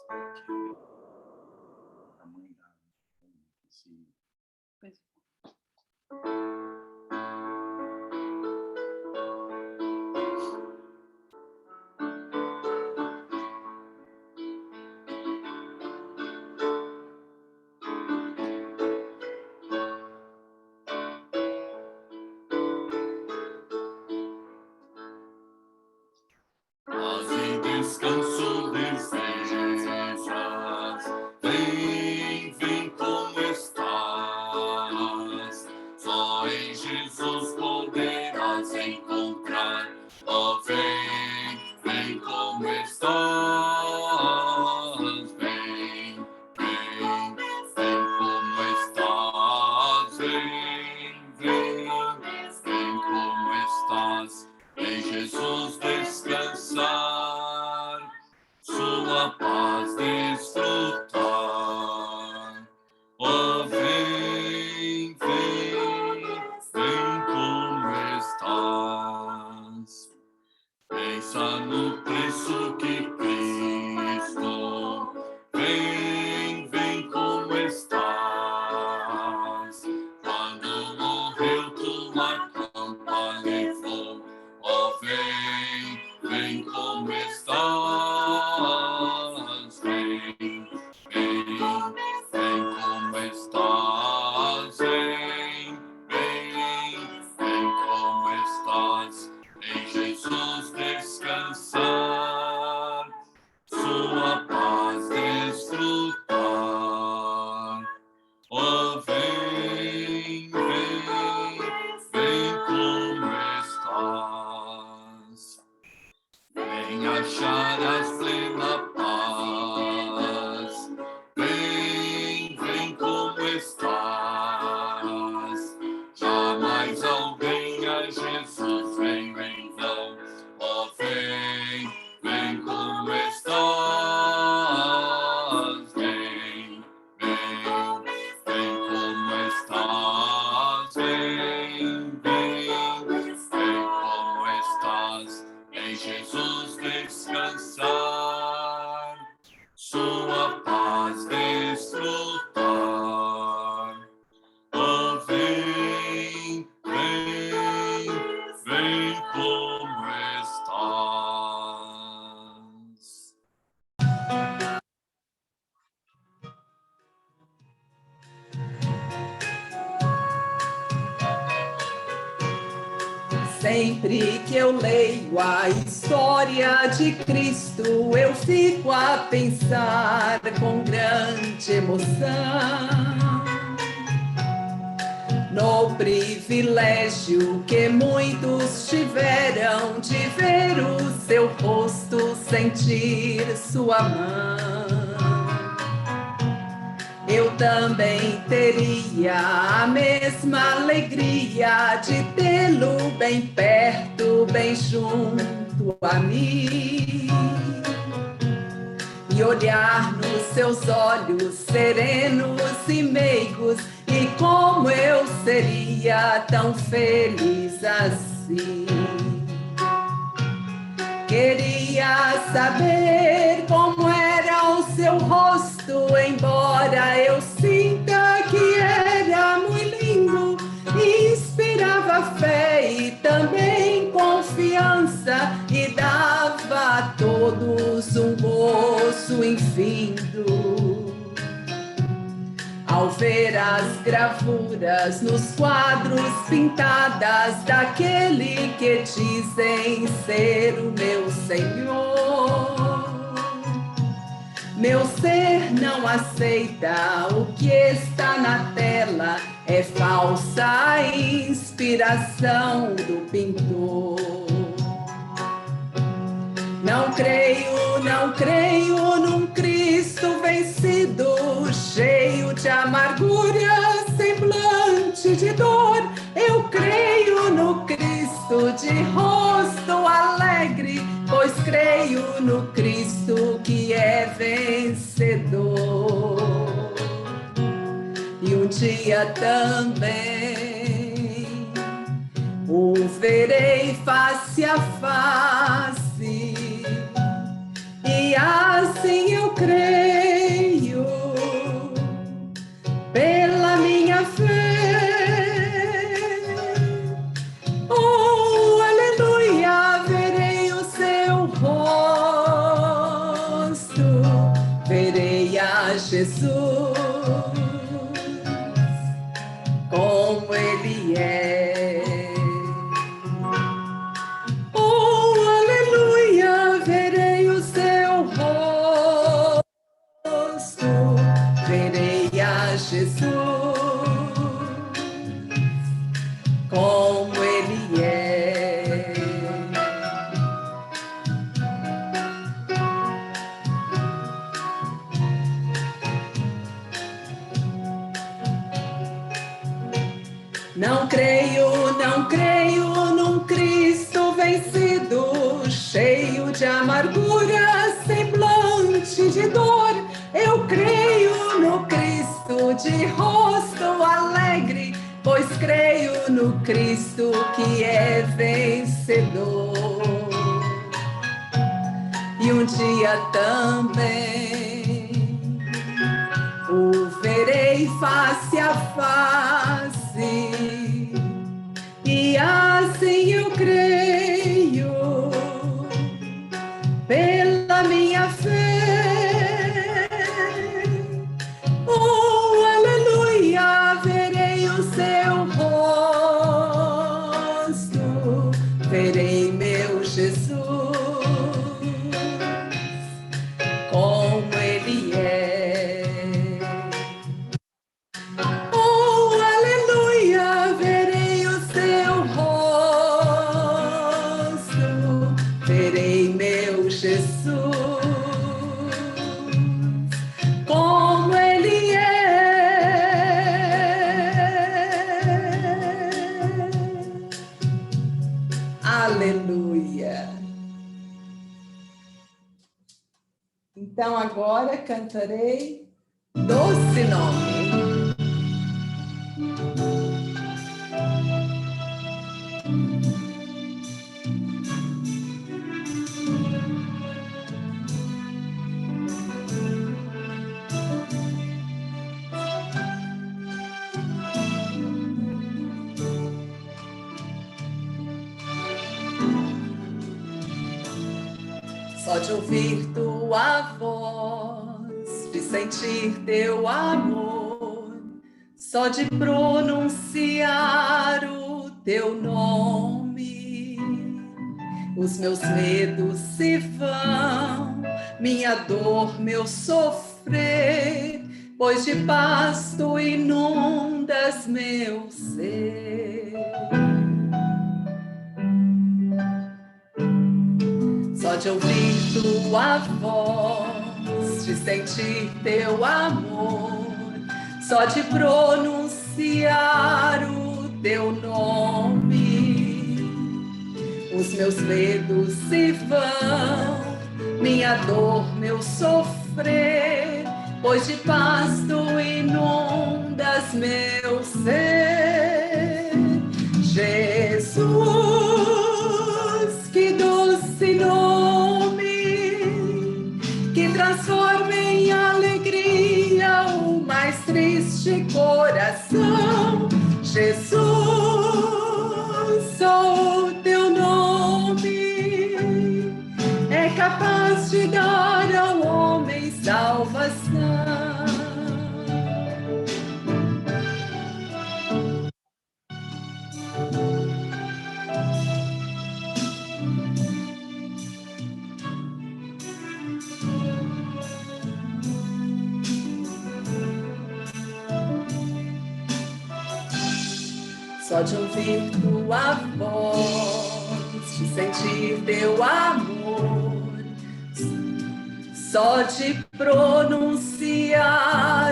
porque a mãe da esse paz e descanso desejas, vem, vem como estás, só em Jesus poderás encontrar, ó vem, vem como estás, vem, vem, vem como estás, vem, vem, vem como estás. Em Jesus descansar, sua paz desfrutar. Oh, vem, vem, vem como estás. Pensa no preço que Cristo vem, vem como estás. Quando morreu, tua culpa levou. Oh, vem, vem como estás, vem, vem, vem como estás, vem, vem, vem como estás, em Jesus descansar, sua paz desfrutar. Oh, vem, vem, vem como estás. Vem acharás plena paz. Vem, vem como estás. Jamais alguém a Jesus vem em vão. Oh, vem, vem como estás. Vem, vem, vem como estás. Vem, vem, vem como estás. Em Jesus descansar, sua paz desfrutar. Oh, vem, vem, vem como estás. Sempre que eu leio a história de Cristo, eu fico a pensar com grande emoção no privilégio que muitos tiveram de ver o seu rosto, sentir sua mão. Eu também teria a mesma alegria de tê-lo bem perto, bem junto a mim, e olhar nos seus olhos serenos e meigos, e como eu seria tão feliz assim. Queria saber como era o seu rosto, embora eu sinta que era muito lindo, inspirava fé e também confiança, e dava a todos um gozo infindo. Ao ver as gravuras nos quadros pintadas daquele que dizem ser o meu Senhor, meu ser não aceita o que está na tela, é falsa inspiração do pintor. Não creio num Cristo vencido, cheio de amargura, semblante de dor. Eu creio no Cristo de rosto alegre, pois creio no Cristo que é vencedor. E um dia também o verei face a face, e assim eu creio verei a Jesus como Ele é. Oh, aleluia, verei o seu rosto, verei a Jesus como Ele é. Não creio num Cristo vencido, cheio de amargura, semblante de dor. Eu creio no Cristo de rosto alegre, pois creio no Cristo que é vencedor. E um dia também o verei face a face, e assim eu creio pela minha fé. Oh, aleluia, verei o seu rosto, verei meu Jesus como Ele é. Oh, aleluia, verei o seu rosto, verei meu Jesus como Ele é. Aleluia. Então agora cantarei Doce Nome. Só de ouvir tua voz, de sentir teu amor, só de pronunciar o teu nome, os meus medos se vão, minha dor, meu sofrer, pois de paz tu inundas meu ser. Só de ouvir tua voz, de sentir teu amor, só de pronunciar o teu nome, os meus medos se vão, minha dor, meu sofrer, pois de paz tu inundas meu ser. Jesus, que doce nome, que transforma em alegria o mais triste coração. Jesus, só o teu nome é capaz de dar ao homem salvação. Só de ouvir tua voz, de sentir teu amor, só de pronunciar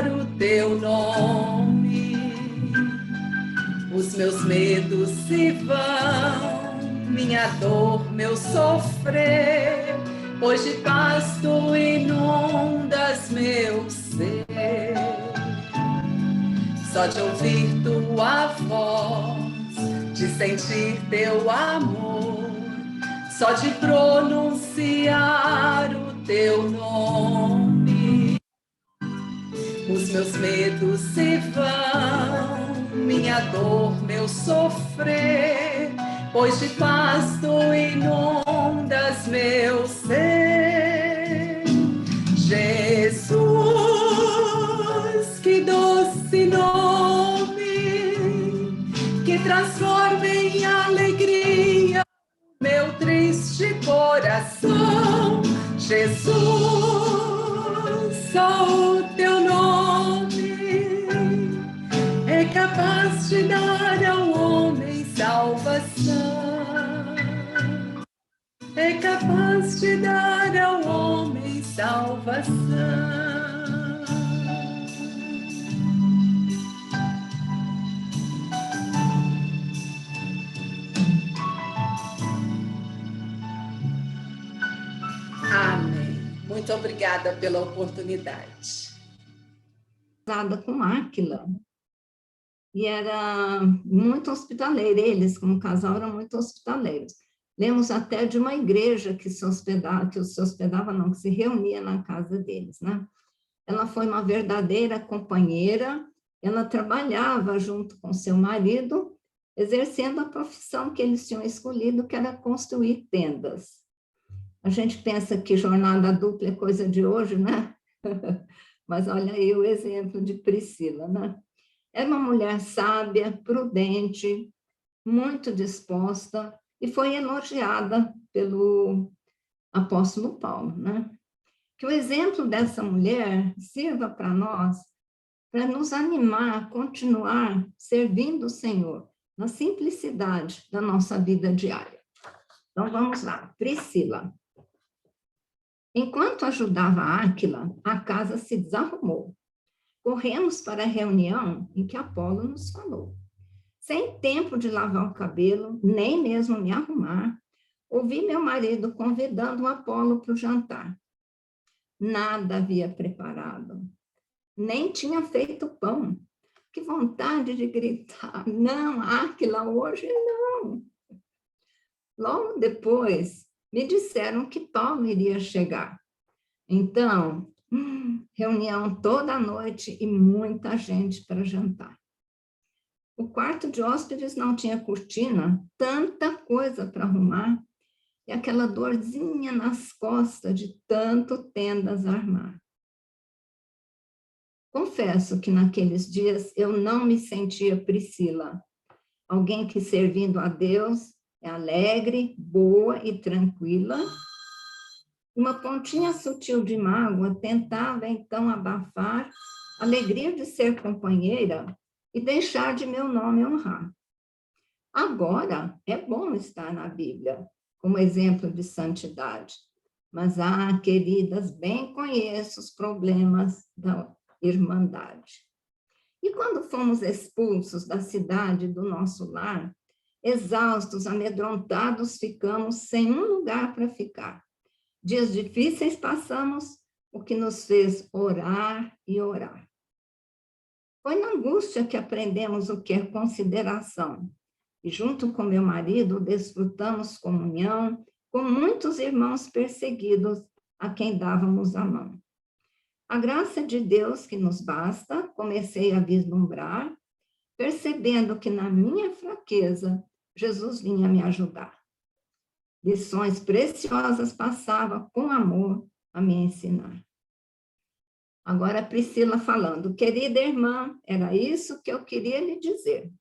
o teu nome, os meus medos se vão, minha dor, meu sofrer, pois de paz tu inundas meu ser. Só de ouvir tua voz, de sentir teu amor, só de pronunciar o teu nome, os meus medos se vão, minha dor, meu sofrer, pois de paz tu inundas meu ser. Jesus, que doce nome, que transforma em alegria meu triste coração. Jesus, só o teu nome é capaz de dar ao homem salvação. É capaz de dar ao homem salvação. Amém. Muito obrigada pela oportunidade. Casada com Áquila. E era muito hospitaleira. Eles, como casal, eram muito hospitaleiros. Lemos até de uma igreja que se hospedava, que se reunia na casa deles, né? Ela foi uma verdadeira companheira, ela trabalhava junto com seu marido, exercendo a profissão que eles tinham escolhido, que era construir tendas. A gente pensa que jornada dupla é coisa de hoje, né? Mas olha aí o exemplo de Priscila, né? Era uma mulher sábia, prudente, muito disposta, e foi elogiada pelo apóstolo Paulo, né? Que o exemplo dessa mulher sirva para nós, para nos animar a continuar servindo o Senhor, na simplicidade da nossa vida diária. Então, vamos lá. Priscila. Enquanto ajudava Áquila, a casa se desarrumou. Corremos para a reunião em que Apolo nos falou. Sem tempo de lavar o cabelo, nem mesmo me arrumar, ouvi meu marido convidando o Apolo para o jantar. Nada havia preparado, nem tinha feito pão. Que vontade de gritar, não, Áquila, hoje não. Logo depois, me disseram que Paulo iria chegar. Então, reunião toda a noite e muita gente para jantar. O quarto de hóspedes não tinha cortina, tanta coisa para arrumar, e aquela dorzinha nas costas de tanto tendas armar. Confesso que naqueles dias eu não me sentia Priscila, alguém que servindo a Deus é alegre, boa e tranquila. Uma pontinha sutil de mágoa tentava então abafar a alegria de ser companheira e deixar de meu nome honrar. Agora, é bom estar na Bíblia, como exemplo de santidade. Mas, queridas, bem conheço os problemas da irmandade. E quando fomos expulsos da cidade do nosso lar, exaustos, amedrontados, ficamos sem um lugar para ficar. Dias difíceis passamos, o que nos fez orar e orar. Foi na angústia que aprendemos o que é consideração. E junto com meu marido, desfrutamos comunhão com muitos irmãos perseguidos a quem dávamos a mão. A graça de Deus que nos basta, comecei a vislumbrar, percebendo que na minha fraqueza, Jesus vinha me ajudar. Lições preciosas passava com amor a me ensinar. Agora Priscila falando, querida irmã, era isso que eu queria lhe dizer.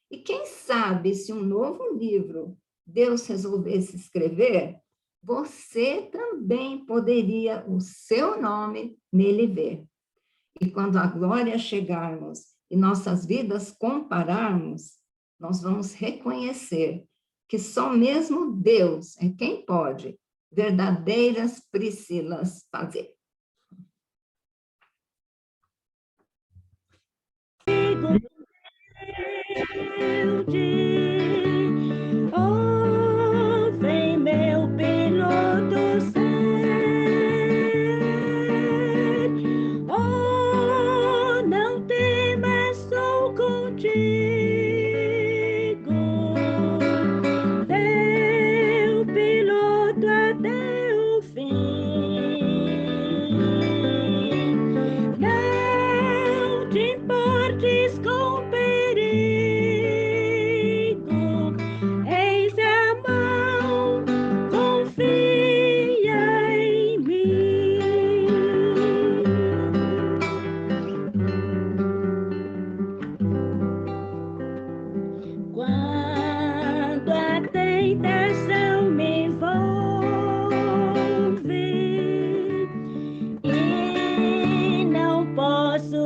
E quem sabe se um novo livro Deus resolvesse escrever, você também poderia o seu nome nele ver. E quando a glória chegarmos e nossas vidas compararmos, nós vamos reconhecer que só mesmo Deus é quem pode verdadeiras Priscilas fazer. Oh, vem meu piloto ser. Oh, não temas, sou contigo. Teu piloto até o fim. Não te importes com perigo.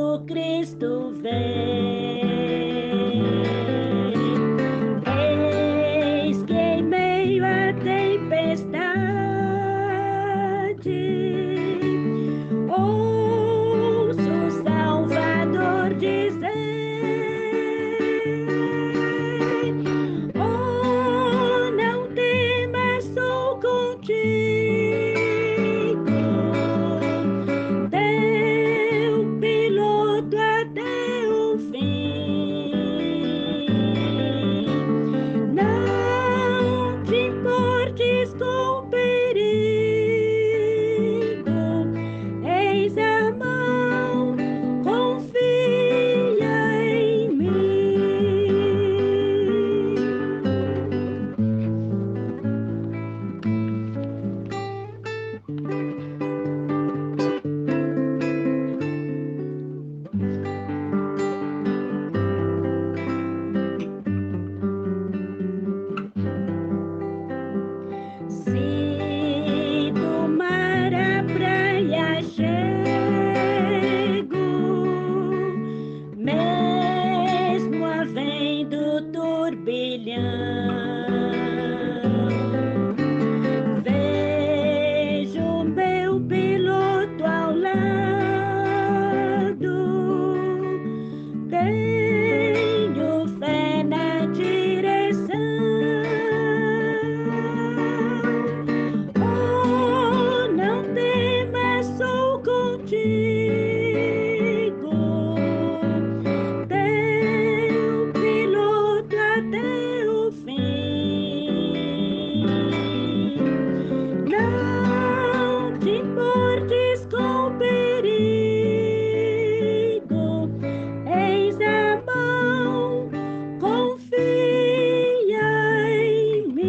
o Cristo vem. Eis que em meio à tempestade ouço o Salvador dizer: oh, não temas, sou contigo. Teu piloto até o fim. Não te importes com o perigo. Eis a mão, confia em mim. Se do mar à praia chego, mesmo havendo turbilhão, vejo meu piloto ao lado, tenho fé na direção. Oh, não temas, sou contigo. Teu piloto até o fim. Não te importes com o perigo. Eis a mão, confia em mim.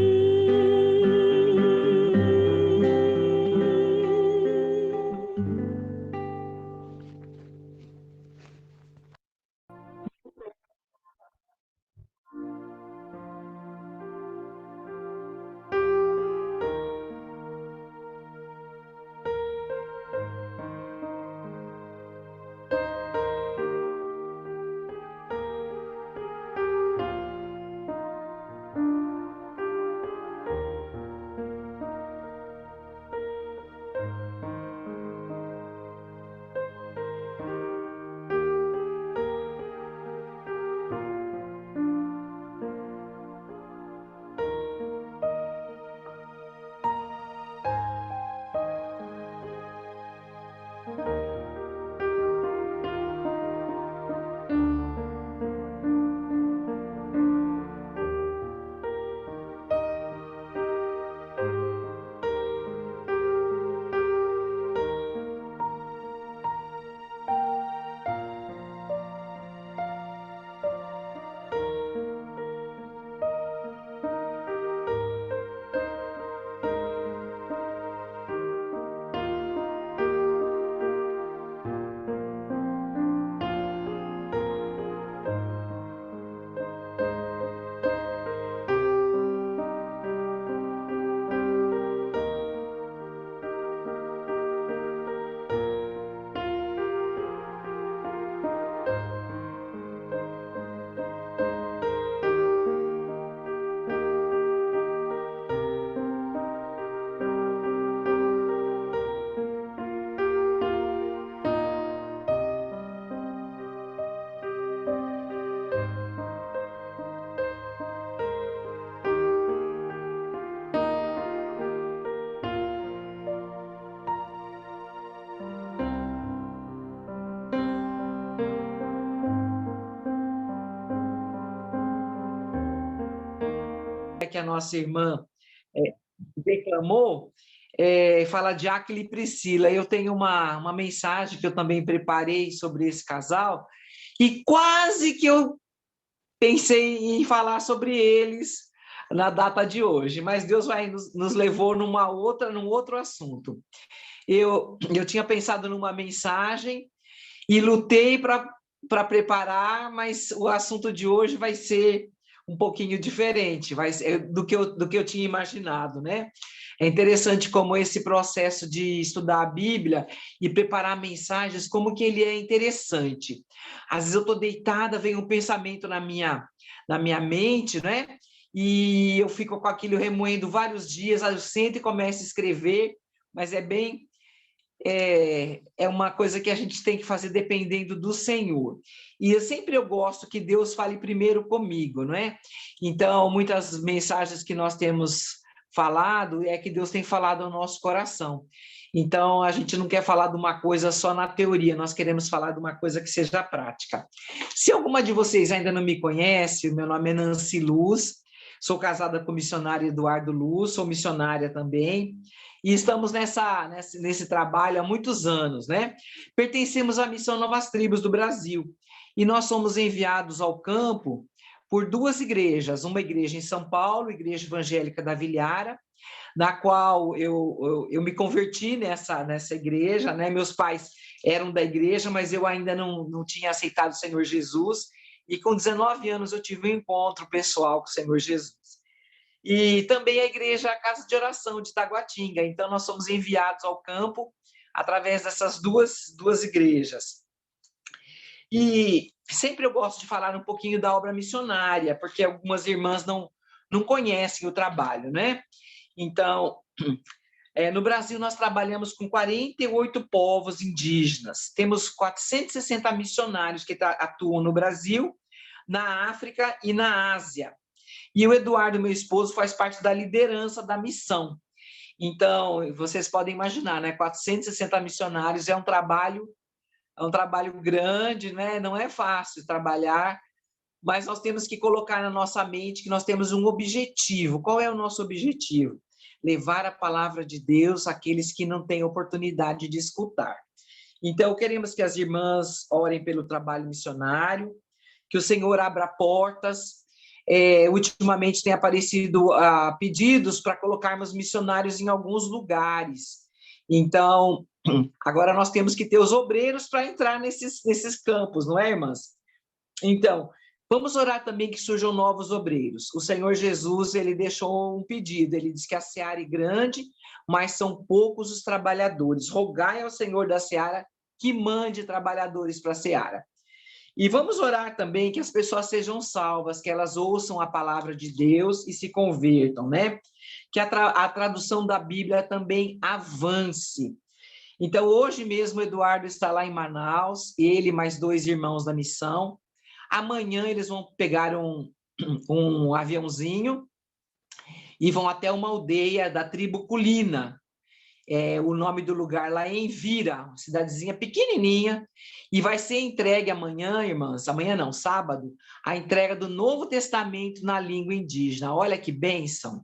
Que a nossa irmã declamou, fala de Áquila e Priscila. Eu tenho uma mensagem que eu também preparei sobre esse casal, e quase que eu pensei em falar sobre eles na data de hoje, mas Deus nos levou num outro assunto. Eu tinha pensado numa mensagem e lutei para preparar, mas o assunto de hoje vai ser um pouquinho diferente do que eu tinha imaginado, né? É interessante como esse processo de estudar a Bíblia e preparar mensagens, como que ele é interessante. Às vezes eu estou deitada, vem um pensamento na minha mente, né? E eu fico com aquilo remoendo vários dias, aí eu sento e começo a escrever, mas é uma coisa que a gente tem que fazer dependendo do Senhor. E eu gosto que Deus fale primeiro comigo, não é? Então, muitas mensagens que nós temos falado é que Deus tem falado ao nosso coração. Então, a gente não quer falar de uma coisa só na teoria, nós queremos falar de uma coisa que seja prática. Se alguma de vocês ainda não me conhece, meu nome é Nancy Luz, sou casada com o missionário Eduardo Luz, sou missionária também, e estamos nesse trabalho há muitos anos, né? Pertencemos à Missão Novas Tribos do Brasil, e nós somos enviados ao campo por 2 igrejas, uma igreja em São Paulo, Igreja Evangélica da Vilhara, na qual eu me converti nessa igreja, né? Meus pais eram da igreja, mas eu ainda não tinha aceitado o Senhor Jesus, e com 19 anos eu tive um encontro pessoal com o Senhor Jesus. E também a igreja Casa de Oração de Taguatinga, então nós somos enviados ao campo através dessas duas igrejas. E sempre eu gosto de falar um pouquinho da obra missionária, porque algumas irmãs não conhecem o trabalho, né? Então, no Brasil nós trabalhamos com 48 povos indígenas, temos 460 missionários que atuam no Brasil, na África e na Ásia. E o Eduardo, meu esposo, faz parte da liderança da missão. Então, vocês podem imaginar, né? 460 missionários é um trabalho grande, né? Não é fácil trabalhar, mas nós temos que colocar na nossa mente que nós temos um objetivo. Qual é o nosso objetivo? Levar a palavra de Deus àqueles que não têm oportunidade de escutar. Então, queremos que as irmãs orem pelo trabalho missionário, que o Senhor abra portas. Ultimamente tem aparecido pedidos para colocarmos missionários em alguns lugares. Então, agora nós temos que ter os obreiros para entrar nesses campos, não é, irmãs? Então, vamos orar também que surjam novos obreiros. O Senhor Jesus, ele deixou um pedido, ele diz que a seara é grande, mas são poucos os trabalhadores. Rogai ao Senhor da seara que mande trabalhadores para a seara. E vamos orar também que as pessoas sejam salvas, que elas ouçam a palavra de Deus e se convertam, né? Que a tradução da Bíblia também avance. Então, hoje mesmo, o Eduardo está lá em Manaus, ele mais 2 irmãos da missão. Amanhã eles vão pegar um aviãozinho e vão até uma aldeia da tribo Culina. O nome do lugar lá é Envira, uma cidadezinha pequenininha, e vai ser entregue amanhã, irmãs, amanhã não, sábado, a entrega do Novo Testamento na língua indígena. Olha que bênção!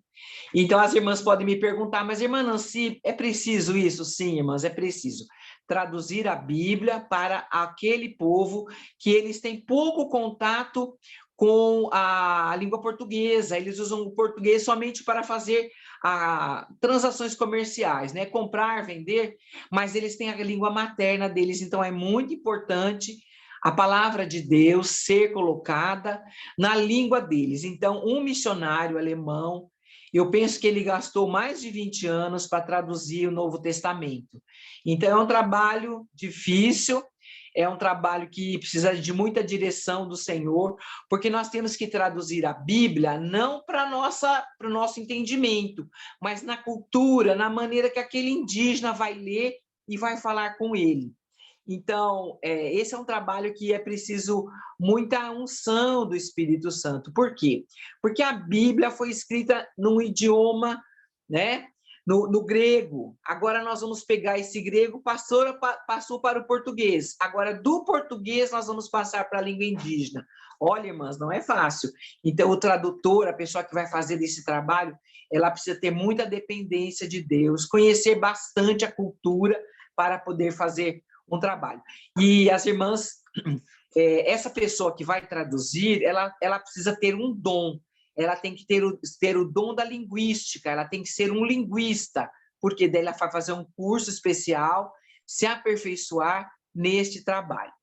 Então, as irmãs podem me perguntar, mas, irmã Nancy, é preciso isso? Sim, irmãs, é preciso. Traduzir a Bíblia para aquele povo que eles têm pouco contato com a língua portuguesa, eles usam o português somente para fazer transações comerciais, né? Comprar, vender, mas eles têm a língua materna deles, então é muito importante a palavra de Deus ser colocada na língua deles. Então, um missionário alemão, eu penso que ele gastou mais de 20 anos para traduzir o Novo Testamento. Então, é um trabalho difícil, é um trabalho que precisa de muita direção do Senhor, porque nós temos que traduzir a Bíblia não para o nosso entendimento, mas na cultura, na maneira que aquele indígena vai ler e vai falar com ele. Então, esse é um trabalho que é preciso muita unção do Espírito Santo. Por quê? Porque a Bíblia foi escrita num idioma, né? No grego. Agora nós vamos pegar esse grego, passou para o português. Agora, do português, nós vamos passar para a língua indígena. Olha, irmãs, não é fácil. Então, o tradutor, a pessoa que vai fazer esse trabalho, ela precisa ter muita dependência de Deus, conhecer bastante a cultura para poder fazer um trabalho. E as irmãs, essa pessoa que vai traduzir, ela precisa ter um dom. Ela tem que ter o dom da linguística, ela tem que ser um linguista, porque daí ela vai fazer um curso especial, se aperfeiçoar neste trabalho.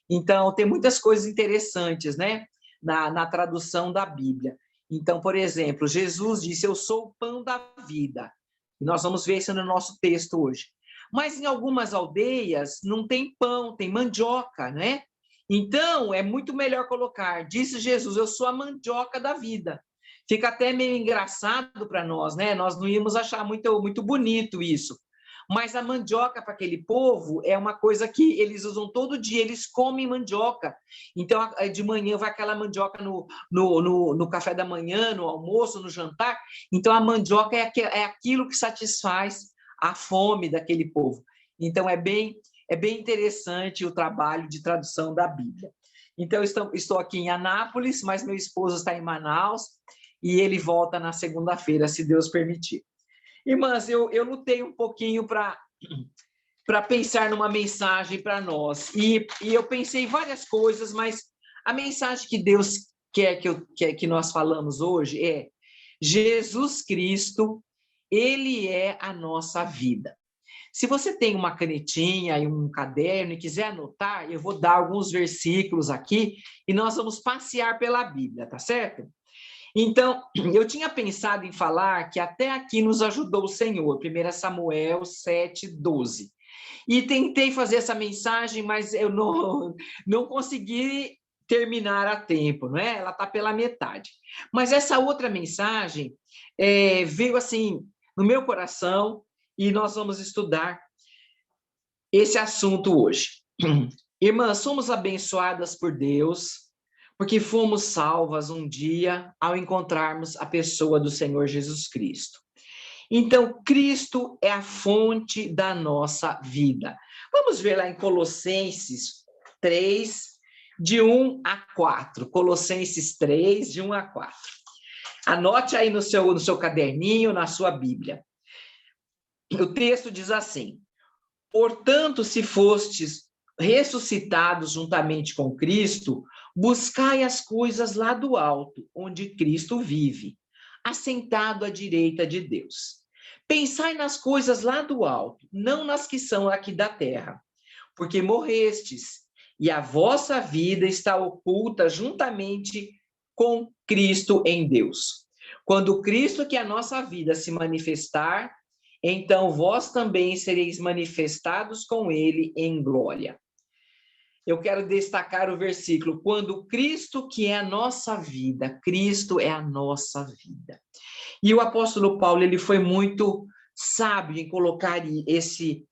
Então, tem muitas coisas interessantes, né, na tradução da Bíblia. Então, por exemplo, Jesus disse, eu sou o pão da vida. E nós vamos ver isso no nosso texto hoje. Mas em algumas aldeias não tem pão, tem mandioca, né? Então, é muito melhor colocar, disse Jesus, eu sou a mandioca da vida. Fica até meio engraçado para nós, né? Nós não íamos achar muito bonito isso. Mas a mandioca para aquele povo é uma coisa que eles usam todo dia, eles comem mandioca. Então, de manhã vai aquela mandioca no café da manhã, no almoço, no jantar. Então, a mandioca é aquilo que satisfaz a fome daquele povo. Então, é bem interessante o trabalho de tradução da Bíblia. Então, estou aqui em Anápolis, mas meu esposo está em Manaus e ele volta na segunda-feira, se Deus permitir. Irmãs, eu lutei um pouquinho para pensar numa mensagem para nós. E eu pensei em várias coisas, mas a mensagem que Deus quer que nós falamos hoje é: Jesus Cristo, Ele é a nossa vida. Se você tem uma canetinha e um caderno e quiser anotar, eu vou dar alguns versículos aqui e nós vamos passear pela Bíblia, tá certo? Então, eu tinha pensado em falar que até aqui nos ajudou o Senhor, 1 Samuel 7:12. E tentei fazer essa mensagem, mas eu não consegui terminar a tempo, não é? Ela está pela metade. Mas essa outra mensagem veio assim no meu coração e nós vamos estudar esse assunto hoje. Irmãs, somos abençoadas por Deus, porque fomos salvas um dia ao encontrarmos a pessoa do Senhor Jesus Cristo. Então, Cristo é a fonte da nossa vida. Vamos ver lá em Colossenses 3, de 1 a 4. Colossenses 3, de 1 a 4. Anote aí no seu caderninho, na sua Bíblia. O texto diz assim: portanto, se fostes ressuscitados juntamente com Cristo, buscai as coisas lá do alto, onde Cristo vive, assentado à direita de Deus. Pensai nas coisas lá do alto, não nas que são aqui da terra, porque morrestes, e a vossa vida está oculta juntamente com Cristo em Deus. Quando Cristo, que é a nossa vida, se manifestar, então vós também sereis manifestados com ele em glória. Eu quero destacar o versículo: quando Cristo, que é a nossa vida, Cristo é a nossa vida. E o apóstolo Paulo, ele foi muito sábio em colocar esse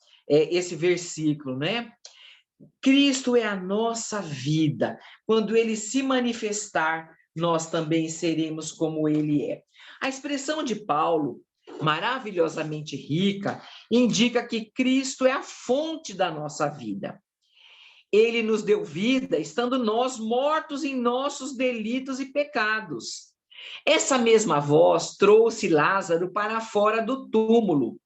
versículo, né? Cristo é a nossa vida. Quando ele se manifestar, nós também seremos como ele é. A expressão de Paulo, maravilhosamente rica, indica que Cristo é a fonte da nossa vida. Ele nos deu vida, estando nós mortos em nossos delitos e pecados. Essa mesma voz trouxe Lázaro para fora do túmulo.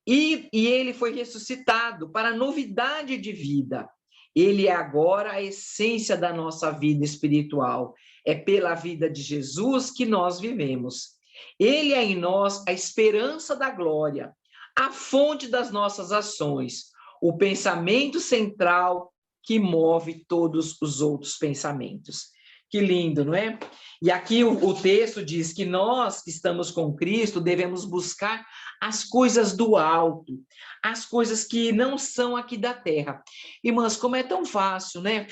E ele foi ressuscitado para novidade de vida. Ele é agora a essência da nossa vida espiritual. É pela vida de Jesus que nós vivemos. Ele é em nós a esperança da glória, a fonte das nossas ações, o pensamento central que move todos os outros pensamentos. Que lindo, não é? E aqui o texto diz que nós que estamos com Cristo devemos buscar as coisas do alto, as coisas que não são aqui da terra. Irmãs, como é tão fácil, né?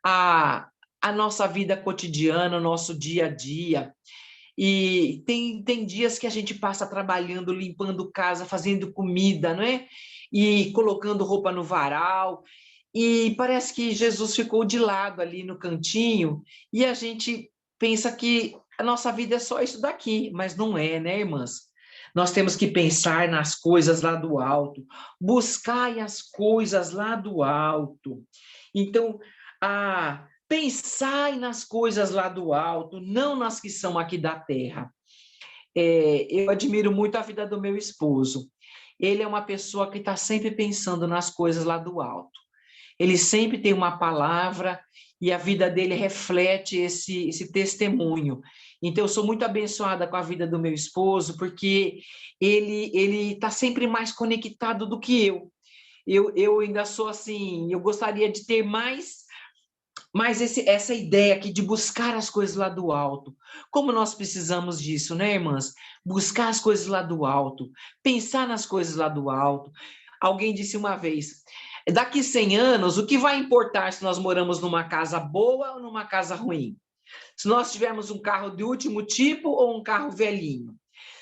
A nossa vida cotidiana, o nosso dia a dia. E tem dias que a gente passa trabalhando, limpando casa, fazendo comida, não é? E colocando roupa no varal. E parece que Jesus ficou de lado ali no cantinho e a gente pensa que a nossa vida é só isso daqui, mas não é, né, irmãs? Nós temos que pensar nas coisas lá do alto, buscar as coisas lá do alto. Então, pensai nas coisas lá do alto, não nas que são aqui da terra. Eu admiro muito a vida do meu esposo. Ele é uma pessoa que está sempre pensando nas coisas lá do alto. Ele sempre tem uma palavra e a vida dele reflete esse testemunho. Então, eu sou muito abençoada com a vida do meu esposo, porque ele está sempre mais conectado do que eu. Eu ainda sou assim, eu gostaria de ter mais Mas essa ideia aqui de buscar as coisas lá do alto, como nós precisamos disso, né, irmãs? Buscar as coisas lá do alto, pensar nas coisas lá do alto. Alguém disse uma vez, daqui 100 anos, o que vai importar se nós moramos numa casa boa ou numa casa ruim? Se nós tivermos um carro de último tipo ou um carro velhinho?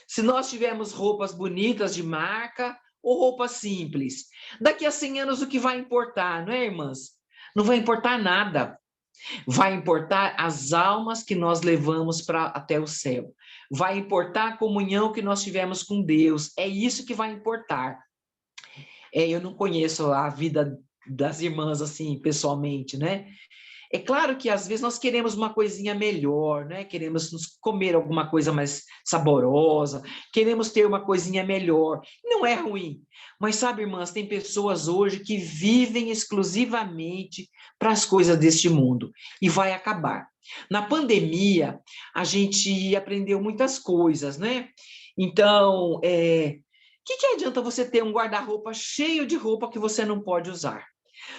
Se nós tivermos roupas bonitas de marca ou roupas simples? Daqui a 100 anos, o que vai importar, não é, irmãs? Não vai importar nada. Vai importar as almas que nós levamos até o céu. Vai importar a comunhão que nós tivemos com Deus. É isso que vai importar. Eu não conheço a vida das irmãs assim, pessoalmente, né? É claro que às vezes nós queremos uma coisinha melhor, né? Queremos comer alguma coisa mais saborosa, queremos ter uma coisinha melhor. Não é ruim, mas sabe, irmãs, tem pessoas hoje que vivem exclusivamente para as coisas deste mundo e vai acabar. Na pandemia, a gente aprendeu muitas coisas, né? Então, que adianta você ter um guarda-roupa cheio de roupa que você não pode usar?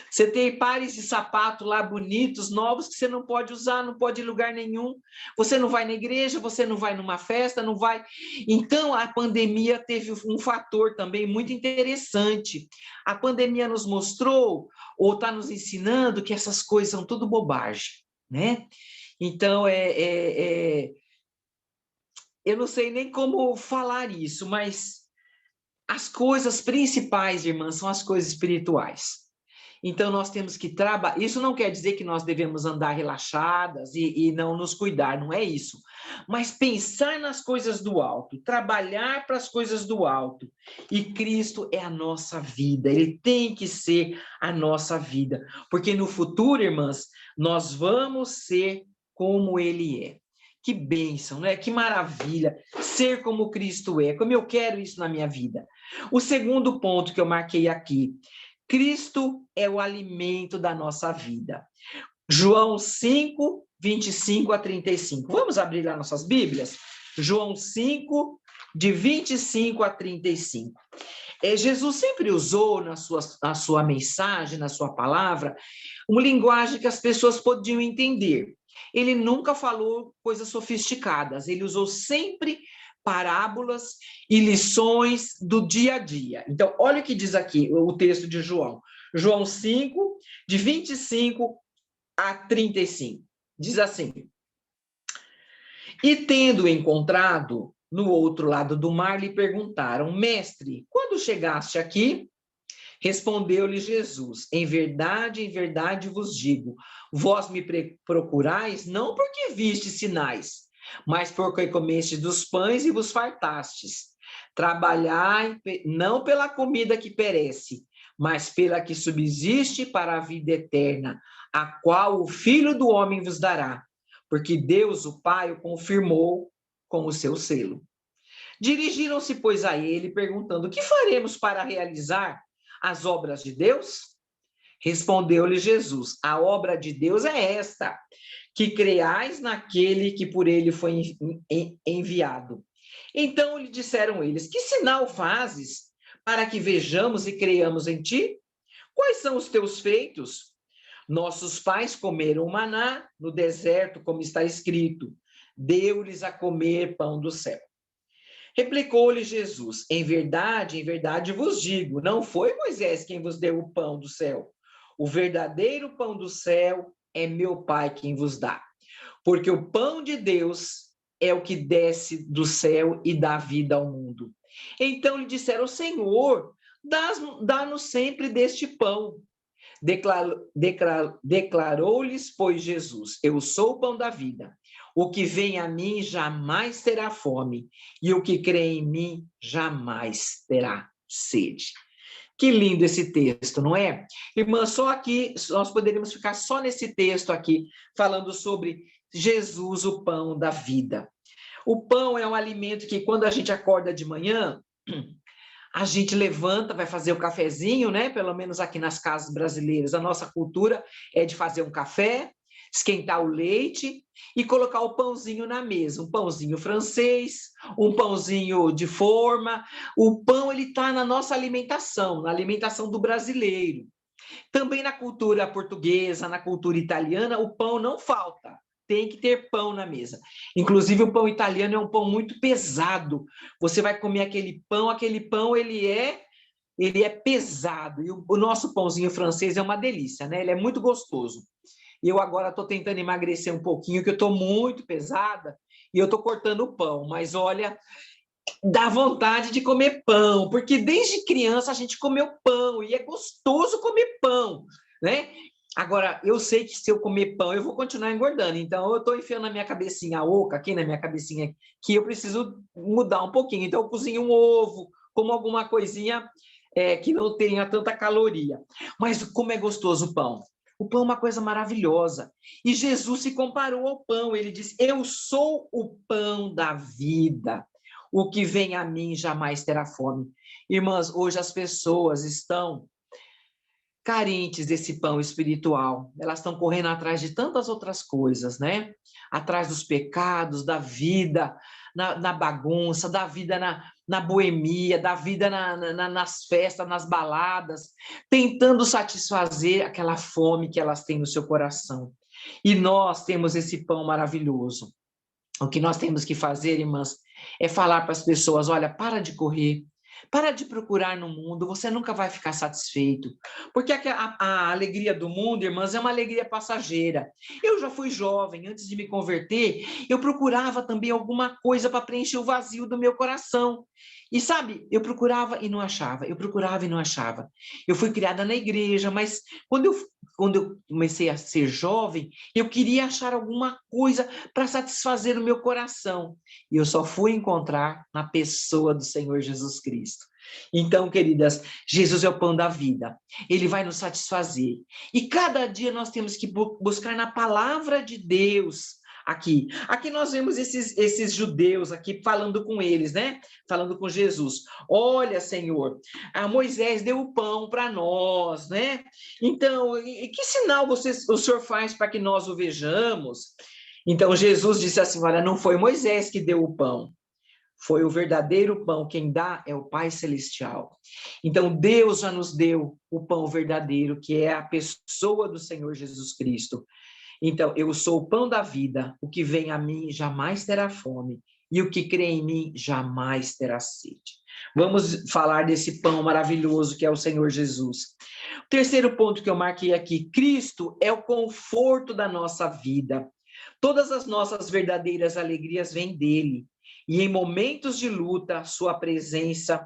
Você tem pares de sapato lá bonitos, novos, que você não pode usar, não pode ir em lugar nenhum. Você não vai na igreja, você não vai numa festa, não vai. Então, a pandemia teve um fator também muito interessante. A pandemia nos mostrou, ou está nos ensinando, que essas coisas são tudo bobagem, né? Então, eu não sei nem como falar isso, mas as coisas principais, irmãs, são as coisas espirituais. Então, nós temos que trabalhar. Isso não quer dizer que nós devemos andar relaxadas e não nos cuidar, não é isso. Mas pensar nas coisas do alto, trabalhar para as coisas do alto. E Cristo é a nossa vida, ele tem que ser a nossa vida. Porque no futuro, irmãs, nós vamos ser como ele é. Que bênção, né? Que maravilha ser como Cristo é, como eu quero isso na minha vida. O segundo ponto que eu marquei aqui, Cristo é o alimento da nossa vida. João 5, 25 a 35. Vamos abrir lá nossas Bíblias? João 5, de 25 a 35. Jesus sempre usou na sua mensagem, na sua palavra, uma linguagem que as pessoas podiam entender. Ele nunca falou coisas sofisticadas, ele usou sempre parábolas e lições do dia a dia. Então, olha o que diz aqui o texto de João. João 5, de 25 a 35. Diz assim: E tendo encontrado no outro lado do mar, lhe perguntaram: Mestre, quando chegaste aqui? Respondeu-lhe Jesus: em verdade vos digo, vós me procurais não porque vistes sinais, mas porque comestes dos pães e vos fartastes. Trabalhai não pela comida que perece, mas pela que subsiste para a vida eterna, a qual o Filho do Homem vos dará, porque Deus, o Pai, o confirmou com o seu selo. Dirigiram-se, pois, a ele, perguntando: que faremos para realizar as obras de Deus? Respondeu-lhe Jesus: a obra de Deus é esta, que creais naquele que por ele foi enviado. Então lhe disseram eles: que sinal fazes para que vejamos e creiamos em ti? Quais são os teus feitos? Nossos pais comeram maná no deserto, como está escrito: deu-lhes a comer pão do céu. Replicou-lhe Jesus: em verdade vos digo, não foi Moisés quem vos deu o pão do céu. O verdadeiro pão do céu é meu Pai quem vos dá. Porque o pão de Deus é o que desce do céu e dá vida ao mundo. Então lhe disseram: Senhor, dá-nos sempre deste pão. Declarou-lhes, pois, Jesus: eu sou o pão da vida. O que vem a mim jamais terá fome, e o que crê em mim jamais terá sede. Que lindo esse texto, não é? Irmã, só aqui, nós poderíamos ficar só nesse texto aqui, falando sobre Jesus, o pão da vida. O pão é um alimento que, quando a gente acorda de manhã, a gente levanta, vai fazer o cafezinho, né? Pelo menos aqui nas casas brasileiras, a nossa cultura é de fazer um café, esquentar o leite e colocar o pãozinho na mesa, um pãozinho francês, um pãozinho de forma. O pão, ele está na nossa alimentação, na alimentação do brasileiro. Também na cultura portuguesa, na cultura italiana, o pão não falta. Tem que ter pão na mesa. Inclusive, o pão italiano é um pão muito pesado. Você vai comer aquele pão ele é pesado. E o nosso pãozinho francês é uma delícia, né? Ele é muito gostoso. E eu agora estou tentando emagrecer um pouquinho, que eu estou muito pesada, e eu estou cortando o pão. Mas olha, dá vontade de comer pão, porque desde criança a gente comeu pão, e é gostoso comer pão, né? Agora, eu sei que se eu comer pão, eu vou continuar engordando. Então, eu estou enfiando na minha cabecinha oca, aqui na minha cabecinha, que eu preciso mudar um pouquinho. Então, eu cozinho um ovo, como alguma coisinha que não tenha tanta caloria. Mas como é gostoso o pão. O pão é uma coisa maravilhosa. E Jesus se comparou ao pão. Ele disse, eu sou o pão da vida. O que vem a mim jamais terá fome. Irmãs, hoje as pessoas estão carentes desse pão espiritual. Elas estão correndo atrás de tantas outras coisas, né? Atrás dos pecados, da vida, na bagunça, da vida na boemia, da vida nas festas, nas baladas, tentando satisfazer aquela fome que elas têm no seu coração. E nós temos esse pão maravilhoso. O que nós temos que fazer, irmãs, é falar para as pessoas, olha, para de correr, para de procurar no mundo, você nunca vai ficar satisfeito. Porque a alegria do mundo, irmãs, é uma alegria passageira. Eu já fui jovem, antes de me converter, eu procurava também alguma coisa para preencher o vazio do meu coração. E sabe, eu procurava e não achava, eu procurava e não achava. Eu fui criada na igreja, mas quando eu comecei a ser jovem, eu queria achar alguma coisa para satisfazer o meu coração. E eu só fui encontrar na pessoa do Senhor Jesus Cristo. Então, queridas, Jesus é o pão da vida. Ele vai nos satisfazer. E cada dia nós temos que buscar na palavra de Deus. Aqui nós vemos esses judeus aqui falando com eles, né? Falando com Jesus. Olha, Senhor, Moisés deu o pão para nós, né? Então, que sinal o Senhor faz para que nós o vejamos? Então, Jesus disse assim, olha, não foi Moisés que deu o pão. Foi o verdadeiro pão, quem dá é o Pai Celestial. Então, Deus já nos deu o pão verdadeiro, que é a pessoa do Senhor Jesus Cristo. Então, eu sou o pão da vida, o que vem a mim jamais terá fome, e o que crê em mim jamais terá sede. Vamos falar desse pão maravilhoso que é o Senhor Jesus. O terceiro ponto que eu marquei aqui, Cristo é o conforto da nossa vida. Todas as nossas verdadeiras alegrias vêm dele, e em momentos de luta, sua presença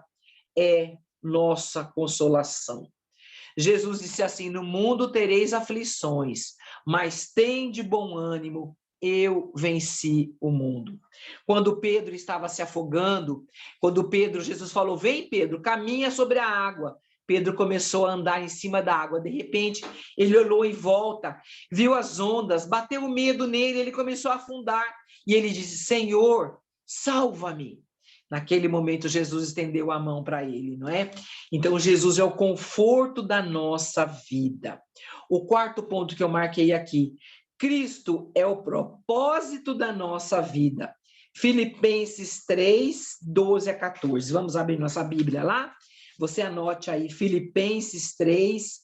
é nossa consolação. Jesus disse assim, no mundo tereis aflições, mas tende bom ânimo, eu venci o mundo. Quando Pedro estava se afogando, Jesus falou, vem Pedro, caminha sobre a água. Pedro começou a andar em cima da água, de repente ele olhou em volta, viu as ondas, bateu o medo nele, ele começou a afundar, e ele disse, Senhor, salva-me. Naquele momento, Jesus estendeu a mão para ele, não é? Então, Jesus é o conforto da nossa vida. O quarto ponto que eu marquei aqui, Cristo é o propósito da nossa vida. Filipenses 3, 12 a 14. Vamos abrir nossa Bíblia lá? Você anote aí, Filipenses 3,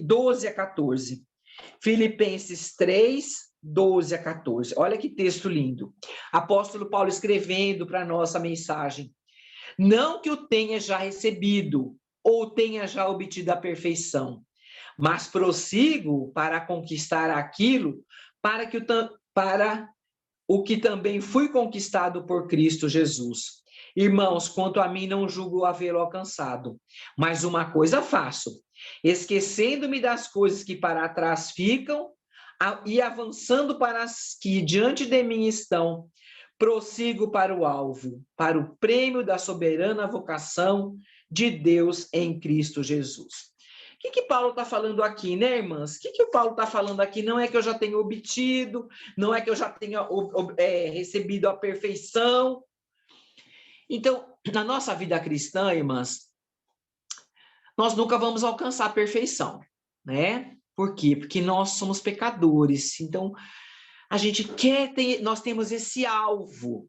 12 a 14. Filipenses 3, 12 a 14. Olha que texto lindo. Apóstolo Paulo escrevendo para a nossa mensagem. Não que o tenha já recebido ou tenha já obtido a perfeição, mas prossigo para conquistar aquilo para o que também fui conquistado por Cristo Jesus. Irmãos, quanto a mim não julgo havê-lo alcançado, mas uma coisa faço, esquecendo-me das coisas que para trás ficam e avançando para as que diante de mim estão, prossigo para o alvo, para o prêmio da soberana vocação de Deus em Cristo Jesus. O que Paulo está falando aqui, né, irmãs? O que o Paulo está falando aqui? Não é que eu já tenha obtido, não é que eu já tenha recebido a perfeição. Então, na nossa vida cristã, irmãs, nós nunca vamos alcançar a perfeição, né? Por quê? Porque nós somos pecadores. Então, a gente nós temos esse alvo.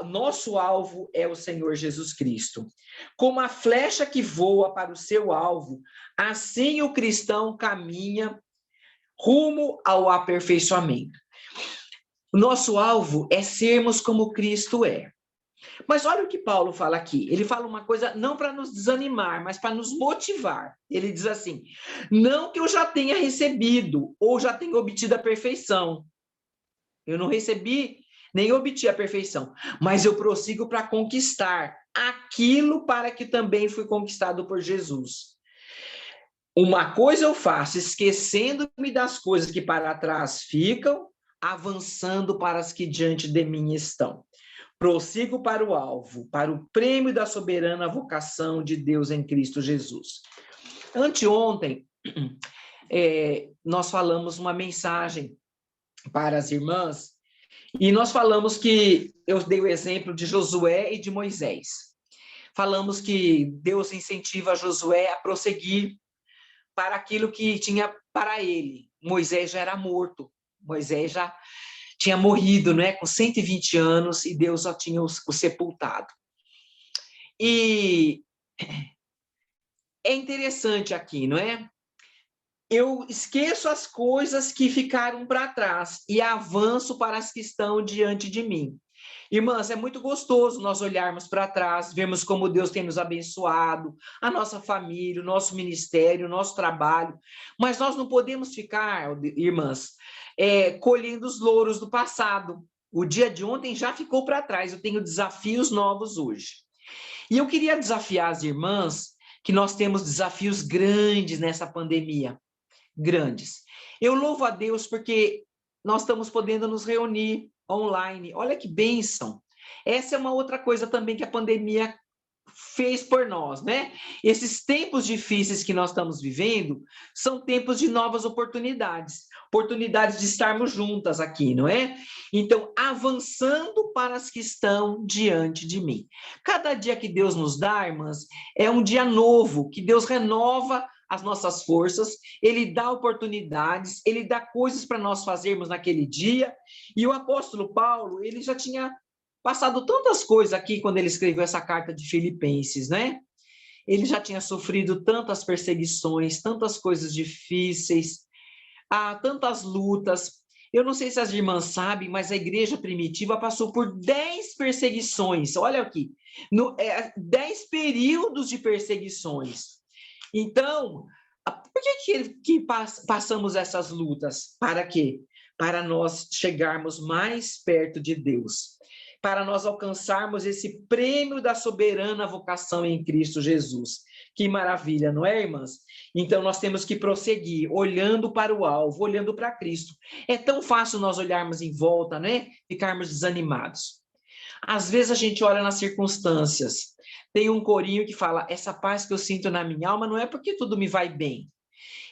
Nosso alvo é o Senhor Jesus Cristo. Como a flecha que voa para o seu alvo, assim o cristão caminha rumo ao aperfeiçoamento. O nosso alvo é sermos como Cristo é. Mas olha o que Paulo fala aqui. Ele fala uma coisa não para nos desanimar, mas para nos motivar. Ele diz assim: não que eu já tenha recebido ou já tenha obtido a perfeição. Eu não recebi nem obti a perfeição, mas eu prossigo para conquistar aquilo para que também fui conquistado por Jesus. Uma coisa eu faço, esquecendo-me das coisas que para trás ficam, avançando para as que diante de mim estão. Prossigo para o alvo, para o prêmio da soberana vocação de Deus em Cristo Jesus. Anteontem, nós falamos uma mensagem para as irmãs, e nós falamos que eu dei o exemplo de Josué e de Moisés. Falamos que Deus incentiva Josué a prosseguir para aquilo que tinha para ele. Moisés já era morto, Moisés já tinha morrido, né, com 120 anos, e Deus já tinha o sepultado. E é interessante aqui, não é? Eu esqueço as coisas que ficaram para trás e avanço para as que estão diante de mim. Irmãs, é muito gostoso nós olharmos para trás, vermos como Deus tem nos abençoado, a nossa família, o nosso ministério, o nosso trabalho, mas nós não podemos ficar, irmãs, colhendo os louros do passado. O dia de ontem já ficou para trás, eu tenho desafios novos hoje. E eu queria desafiar as irmãs que nós temos desafios grandes nessa pandemia. Grandes. Eu louvo a Deus porque nós estamos podendo nos reunir online. Olha que bênção. Essa é uma outra coisa também que a pandemia fez por nós, né? Esses tempos difíceis que nós estamos vivendo são tempos de novas oportunidades. Oportunidades de estarmos juntas aqui, não é? Então, avançando para as que estão diante de mim. Cada dia que Deus nos dá, irmãs, é um dia novo, que Deus renova as nossas forças, Ele dá oportunidades, Ele dá coisas para nós fazermos naquele dia, e o apóstolo Paulo, ele já tinha passado tantas coisas aqui quando ele escreveu essa carta de Filipenses, né? Ele já tinha sofrido tantas perseguições, tantas coisas difíceis, tantas lutas. Eu não sei se as irmãs sabem, mas a igreja primitiva passou por 10 perseguições, olha aqui, 10 períodos de perseguições. Então, por que passamos essas lutas? Para quê? Para nós chegarmos mais perto de Deus, para nós alcançarmos esse prêmio da soberana vocação em Cristo Jesus. Que maravilha, não é, irmãs? Então, nós temos que prosseguir, olhando para o alvo, olhando para Cristo. É tão fácil nós olharmos em volta, né? Ficarmos desanimados. Às vezes a gente olha nas circunstâncias. Tem um corinho que fala, essa paz que eu sinto na minha alma não é porque tudo me vai bem.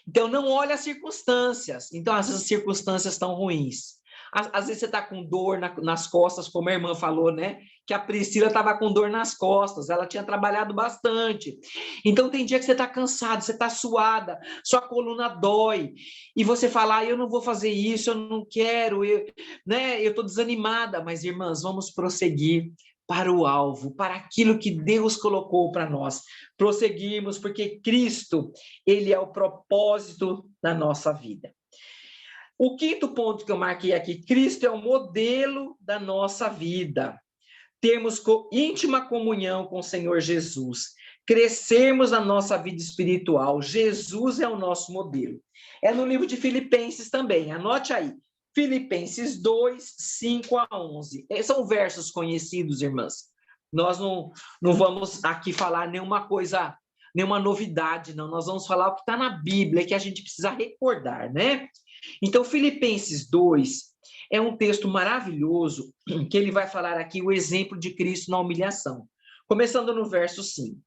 Então, não olha as circunstâncias. Então, às vezes as circunstâncias estão ruins. Às vezes você está com dor nas costas, como a irmã falou, né? Que a Priscila estava com dor nas costas, ela tinha trabalhado bastante. Então, tem dia que você está cansado, você está suada, sua coluna dói, e você fala, eu não vou fazer isso, eu não quero, eu estou desanimada. Mas, irmãs, vamos prosseguir para o alvo, para aquilo que Deus colocou para nós. Prosseguirmos, porque Cristo, Ele é o propósito da nossa vida. O quinto ponto que eu marquei aqui, Cristo é o modelo da nossa vida. Termos íntima comunhão com o Senhor Jesus, crescermos na nossa vida espiritual. Jesus é o nosso modelo. É no livro de Filipenses também, anote aí. Filipenses 2, 5 a 11. São versos conhecidos, irmãs. Nós não vamos aqui falar nenhuma coisa, nenhuma novidade, não. Nós vamos falar o que está na Bíblia, que a gente precisa recordar, né? Então, Filipenses 2 é um texto maravilhoso, que ele vai falar aqui o exemplo de Cristo na humilhação. Começando no verso 5.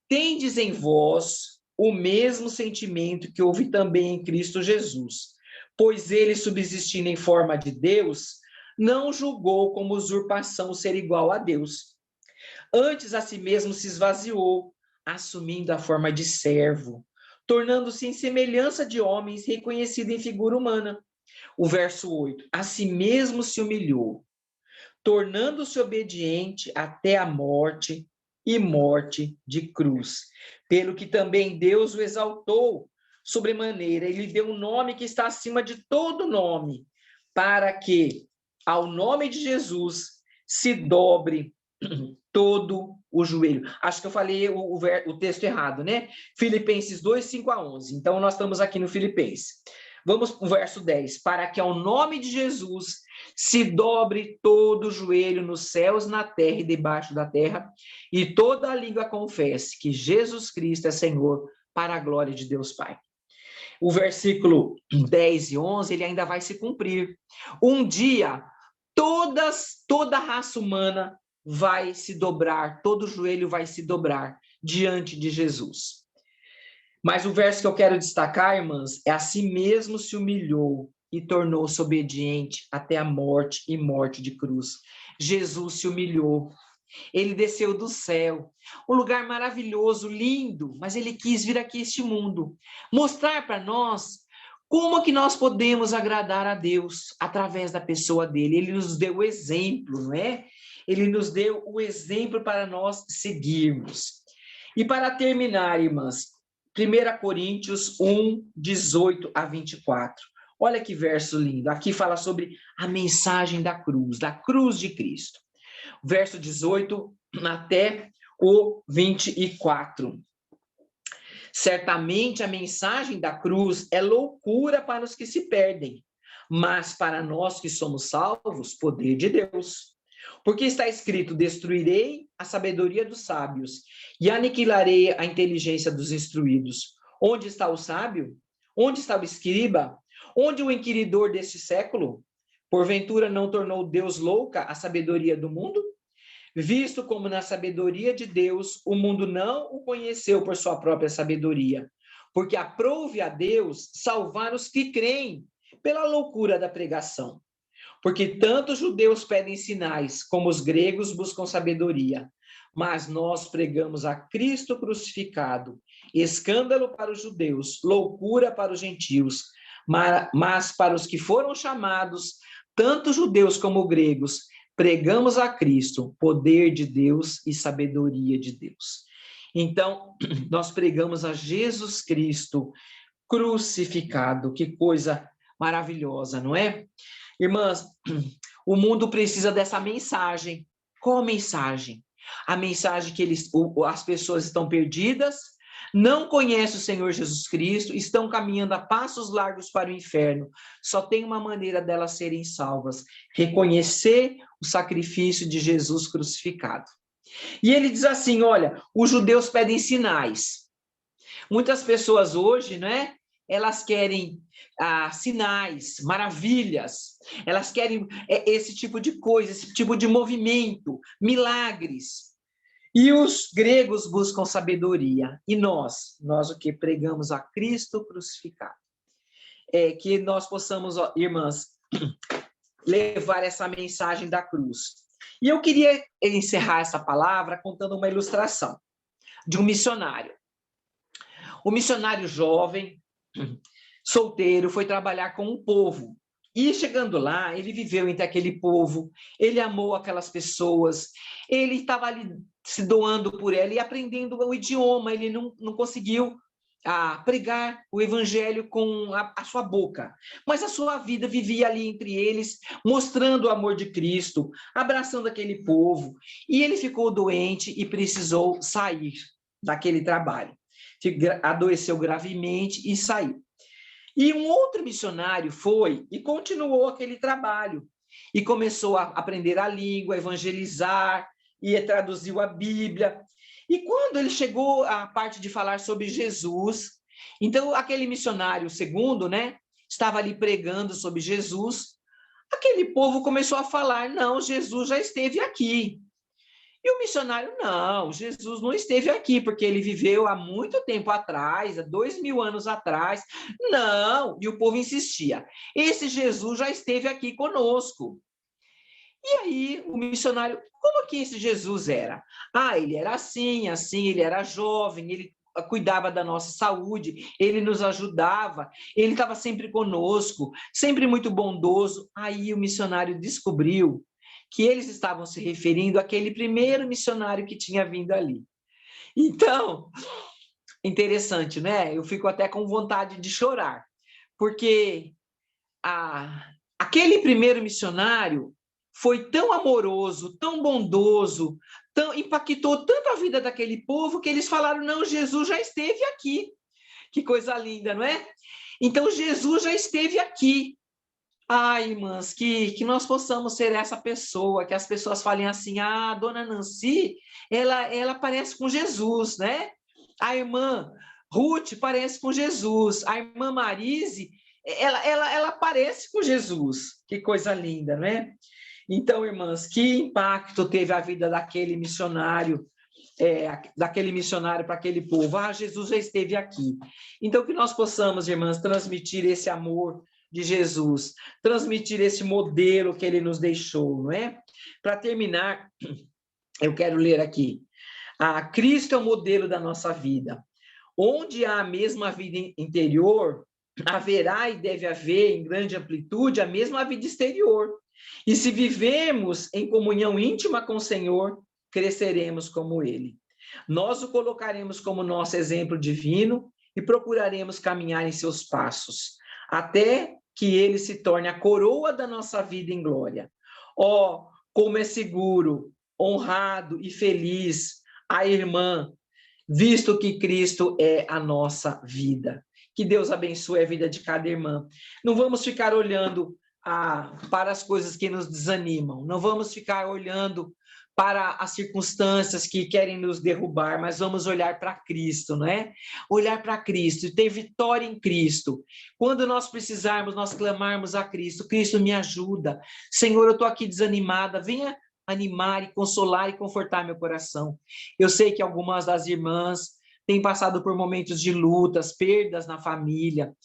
Tendes em vós o mesmo sentimento que houve também em Cristo Jesus, pois ele, subsistindo em forma de Deus, não julgou como usurpação ser igual a Deus. Antes a si mesmo se esvaziou, assumindo a forma de servo, tornando-se em semelhança de homens, reconhecido em figura humana. O verso 8, a si mesmo se humilhou, tornando-se obediente até a morte e morte de cruz. Pelo que também Deus o exaltou sobremaneira, ele deu um nome que está acima de todo nome, para que ao nome de Jesus se dobre todo o joelho. Acho que eu falei o texto errado, né? Filipenses 2, 5 a 11. Então, nós estamos aqui no Filipenses. Vamos para o verso 10. Para que ao nome de Jesus se dobre todo o joelho nos céus, na terra e debaixo da terra, e toda a língua confesse que Jesus Cristo é Senhor, para a glória de Deus Pai. O versículo 10 e 11, ele ainda vai se cumprir. Um dia, toda a raça humana vai se dobrar, todo joelho vai se dobrar diante de Jesus. Mas o verso que eu quero destacar, irmãs, é a si mesmo se humilhou e tornou-se obediente até a morte e morte de cruz. Jesus se humilhou. Ele desceu do céu, um lugar maravilhoso, lindo, mas ele quis vir aqui a este mundo, mostrar para nós como que nós podemos agradar a Deus através da pessoa dele. Ele nos deu o exemplo, não é? Ele nos deu o exemplo para nós seguirmos. E para terminar, irmãs, 1 Coríntios 1, 18 a 24. Olha que verso lindo. Aqui fala sobre a mensagem da cruz de Cristo. Verso 18 até o 24. Certamente a mensagem da cruz é loucura para os que se perdem, mas para nós que somos salvos, poder de Deus. Porque está escrito, destruirei a sabedoria dos sábios e aniquilarei a inteligência dos instruídos. Onde está o sábio? Onde está o escriba? Onde o inquiridor deste século? Porventura não tornou Deus louca a sabedoria do mundo? Visto como na sabedoria de Deus, o mundo não o conheceu por sua própria sabedoria, porque aprouve a Deus salvar os que creem pela loucura da pregação. Porque tanto os judeus pedem sinais, como os gregos buscam sabedoria. Mas nós pregamos a Cristo crucificado, escândalo para os judeus, loucura para os gentios, mas para os que foram chamados, tanto judeus como gregos, pregamos a Cristo, poder de Deus e sabedoria de Deus. Então, nós pregamos a Jesus Cristo crucificado. Que coisa maravilhosa, não é? Irmãs, o mundo precisa dessa mensagem. Qual a mensagem? A mensagem que as pessoas estão perdidas, não conhecem o Senhor Jesus Cristo, estão caminhando a passos largos para o inferno. Só tem uma maneira delas serem salvas: reconhecer o sacrifício de Jesus crucificado. E ele diz assim, olha, os judeus pedem sinais. Muitas pessoas hoje, né? Elas querem sinais, maravilhas, elas querem esse tipo de coisa, esse tipo de movimento, milagres. E os gregos buscam sabedoria. E nós o que pregamos a Cristo crucificado. Que nós possamos, irmãs, levar essa mensagem da cruz. E eu queria encerrar essa palavra contando uma ilustração de um missionário. O missionário jovem, solteiro, foi trabalhar com um povo. E chegando lá, ele viveu entre aquele povo, ele amou aquelas pessoas, ele estava ali se doando por ela e aprendendo o idioma. Ele não conseguiu pregar o evangelho com a sua boca, mas a sua vida vivia ali entre eles, mostrando o amor de Cristo, abraçando aquele povo. E ele ficou doente e precisou sair daquele trabalho. Adoeceu gravemente e saiu. E um outro missionário foi e continuou aquele trabalho. E começou a aprender a língua, evangelizar, e traduziu a Bíblia. E quando ele chegou à parte de falar sobre Jesus, então aquele missionário segundo, né, estava ali pregando sobre Jesus, aquele povo começou a falar, não, Jesus já esteve aqui. E o missionário, não, Jesus não esteve aqui, porque ele viveu há muito tempo atrás, há 2000 anos atrás. Não, e o povo insistia, esse Jesus já esteve aqui conosco. E aí o missionário, como que esse Jesus era? Ele era assim, ele era jovem, ele cuidava da nossa saúde, ele nos ajudava, ele estava sempre conosco, sempre muito bondoso. Aí o missionário descobriu que eles estavam se referindo àquele primeiro missionário que tinha vindo ali. Então, interessante, né? Eu fico até com vontade de chorar, porque aquele primeiro missionário foi tão amoroso, tão bondoso, impactou tanto a vida daquele povo que eles falaram, não, Jesus já esteve aqui. Que coisa linda, não é? Então, Jesus já esteve aqui. Ai, irmãs, que nós possamos ser essa pessoa, que as pessoas falem assim, a dona Nancy, ela parece com Jesus, né? A irmã Ruth parece com Jesus, a irmã Marise, ela parece com Jesus. Que coisa linda, não é? Então, irmãs, que impacto teve a vida daquele missionário para aquele povo. Jesus já esteve aqui. Então, que nós possamos, irmãs, transmitir esse amor de Jesus, transmitir esse modelo que ele nos deixou, não é? Para terminar, eu quero ler aqui. Cristo é o modelo da nossa vida. Onde há a mesma vida interior, haverá e deve haver, em grande amplitude, a mesma vida exterior. E se vivemos em comunhão íntima com o Senhor, cresceremos como Ele. Nós o colocaremos como nosso exemplo divino e procuraremos caminhar em seus passos, até que Ele se torne a coroa da nossa vida em glória. Oh, como é seguro, honrado e feliz a irmã, visto que Cristo é a nossa vida. Que Deus abençoe a vida de cada irmã. Não vamos ficar olhando para as coisas que nos desanimam, não vamos ficar olhando para as circunstâncias que querem nos derrubar, mas vamos olhar para Cristo, não é? Olhar para Cristo e ter vitória em Cristo. Quando nós precisarmos, nós clamarmos a Cristo, Cristo me ajuda, Senhor, eu estou aqui desanimada, venha animar e consolar e confortar meu coração. Eu sei que algumas das irmãs têm passado por momentos de lutas, perdas na família,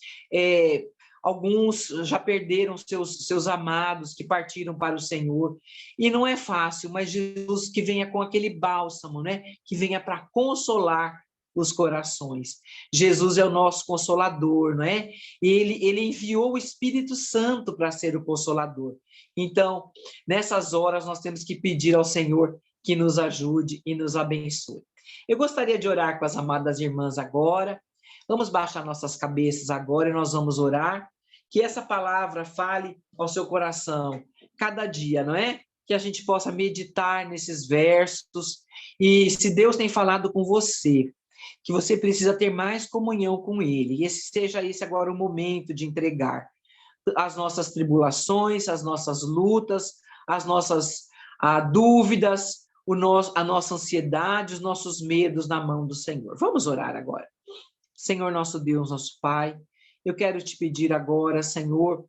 alguns já perderam seus amados que partiram para o Senhor. E não é fácil, mas Jesus que venha com aquele bálsamo, né? Que venha para consolar os corações. Jesus é o nosso consolador, não é? Ele enviou o Espírito Santo para ser o consolador. Então, nessas horas, nós temos que pedir ao Senhor que nos ajude e nos abençoe. Eu gostaria de orar com as amadas irmãs agora. Vamos baixar nossas cabeças agora e nós vamos orar. Que essa palavra fale ao seu coração cada dia, não é? Que a gente possa meditar nesses versos. E se Deus tem falado com você, que você precisa ter mais comunhão com Ele, e seja esse agora o momento de entregar as nossas tribulações, as nossas lutas, as nossas dúvidas, a nossa ansiedade, os nossos medos na mão do Senhor. Vamos orar agora. Senhor nosso Deus, nosso Pai, eu quero te pedir agora, Senhor,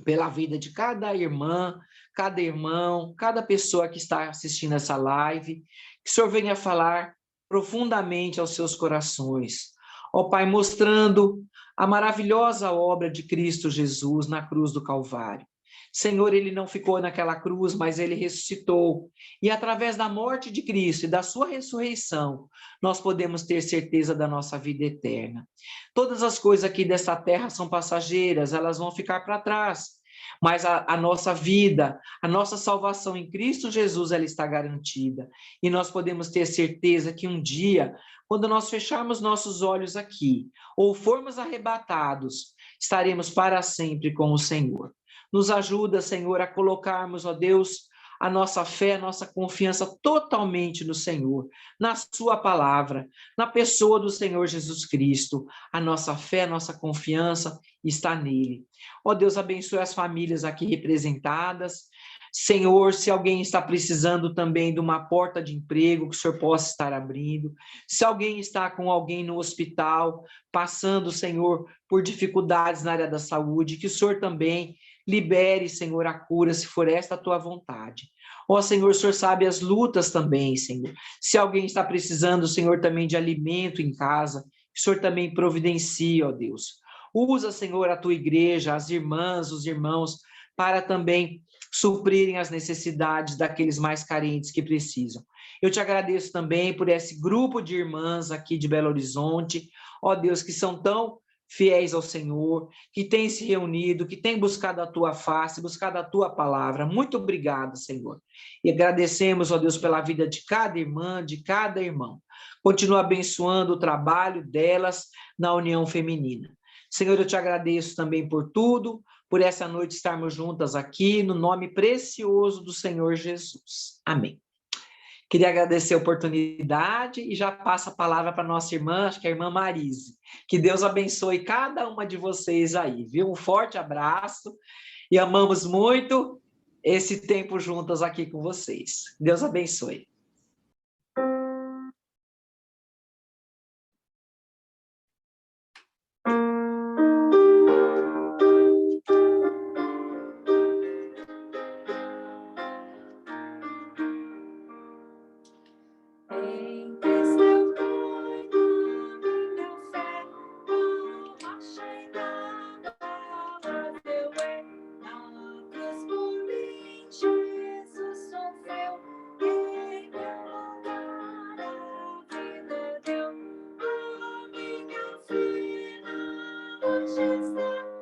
pela vida de cada irmã, cada irmão, cada pessoa que está assistindo essa live, que o Senhor venha falar profundamente aos seus corações. Ó Pai, mostrando a maravilhosa obra de Cristo Jesus na cruz do Calvário. Senhor, ele não ficou naquela cruz, mas ele ressuscitou. E através da morte de Cristo e da sua ressurreição, nós podemos ter certeza da nossa vida eterna. Todas as coisas aqui desta terra são passageiras, elas vão ficar para trás. Mas a nossa vida, a nossa salvação em Cristo Jesus, ela está garantida. E nós podemos ter certeza que um dia, quando nós fecharmos nossos olhos aqui, ou formos arrebatados, estaremos para sempre com o Senhor. Nos ajuda, Senhor, a colocarmos, ó Deus, a nossa fé, a nossa confiança totalmente no Senhor, na sua palavra, na pessoa do Senhor Jesus Cristo. A nossa fé, a nossa confiança está nele. Ó Deus, abençoe as famílias aqui representadas. Senhor, se alguém está precisando também de uma porta de emprego, que o Senhor possa estar abrindo. Se alguém está com alguém no hospital, passando, Senhor, por dificuldades na área da saúde, que o Senhor também libere, Senhor, a cura, se for esta a tua vontade. Ó Senhor, o Senhor sabe as lutas também, Senhor. Se alguém está precisando, Senhor, também de alimento em casa, que o Senhor também providencie, ó Deus. Usa, Senhor, a tua igreja, as irmãs, os irmãos, para também suprirem as necessidades daqueles mais carentes que precisam. Eu te agradeço também por esse grupo de irmãs aqui de Belo Horizonte, ó Deus, que são tão fiéis ao Senhor, que têm se reunido, que têm buscado a tua face, buscado a tua palavra. Muito obrigado, Senhor. E agradecemos, ó Deus, pela vida de cada irmã, de cada irmão. Continua abençoando o trabalho delas na união feminina. Senhor, eu te agradeço também por tudo, por essa noite estarmos juntas aqui, no nome precioso do Senhor Jesus. Amém. Queria agradecer a oportunidade e já passo a palavra para nossa irmã, acho que é a irmã Marise. Que Deus abençoe cada uma de vocês aí, viu? Um forte abraço e amamos muito esse tempo juntas aqui com vocês. Deus abençoe. Em Cristo eu ponho minha fé, não achei nada, mas eu na cruz por mim, Jesus sofreu, em meu lugar a vida deu, a minha fé na hoje está.